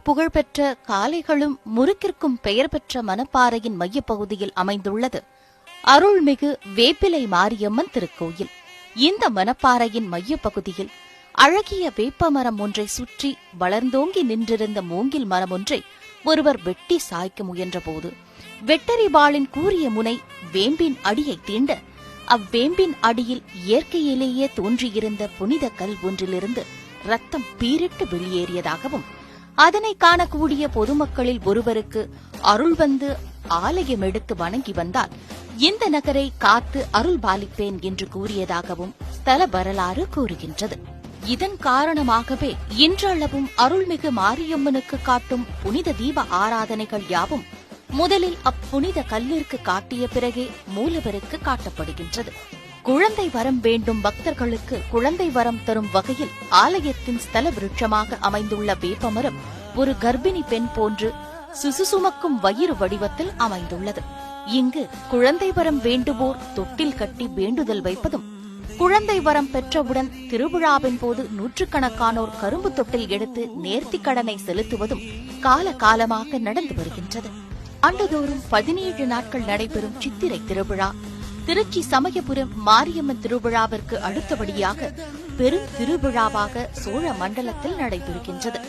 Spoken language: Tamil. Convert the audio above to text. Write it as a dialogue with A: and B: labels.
A: புகழ்பெற்ற காளைகளும் முறுக்கிற்கும் பெயர் பெற்ற மணப்பாறையின் மையப்பகுதியில் அமைந்துள்ளது அருள்மிகு வேப்பிலை மாரியம்மன் திருக்கோயில். இந்த மணப்பாறையின் மையப்பகுதியில் அழகிய வேப்பமரம் ஒன்றை சுற்றி வளர்ந்தோங்கி நின்றிருந்த மூங்கில் மரம் ஒன்றை ஒருவர் வெட்டி சாய்க்க முயன்றபோது வெட்டரிவாளின் கூரிய முனை வேம்பின் அடியை தீண்ட அவ்வேம்பின் அடியில் இயற்கையிலேயே தோன்றியிருந்த புனித கல் ஒன்றிலிருந்து ரத்தம் பீரிட்டு வெளியேறியதாகவும் அதனை காணக்கூடிய பொதுமக்களில் ஒருவருக்கு அருள் வந்து ஆலயம் எடுத்து வணங்கி வந்தால் இந்த நகரை காத்து அருள் பாலிப்பேன் என்று கூறியதாகவும் ஸ்தல வரலாறு கூறுகின்றது. இதன் காரணமாகவே இன்றளவும் அருள்மிகு மாரியம்மனுக்கு காட்டும் புனித தீப ஆராதனைகள் யாவும் முதலில் அப்புனித கல்லிற்கு காட்டிய பிறகே மூலவருக்கு காட்டப்படுகின்றது. குழந்தை வரம் வேண்டும் பக்தர்களுக்கு குழந்தை வரம் தரும் வகையில் ஆலயத்தின் ஸ்தல விருட்சமாக அமைந்துள்ள வேப்பமரம் ஒரு கர்ப்பிணி பெண் போன்று சுசுசுமக்கும் வயிறு வடிவத்தில் அமைந்துள்ளது. இங்கு குழந்தை வரம் வேண்டுவோர் தொட்டில் கட்டி வேண்டுதல் வைப்பதும், குழந்தை வரம் பெற்றவுடன் திருவிழாவின் போது நூற்றுக்கணக்கானோர் கரும்பு தொட்டில் எடுத்து நேர்த்திக் கடனை செலுத்துவதும் காலகாலமாக நடந்து வருகின்றது. ஆண்டுதோறும் 17 நாட்கள் நடைபெறும் சித்திரை திருவிழா திருச்சி சமயபுரம் மாரியம்மன் திருவிழாவிற்கு அடுத்தபடியாக பெரும் திருவிழாவாக சோழ மண்டலத்தில் நடைபெறுகின்றது.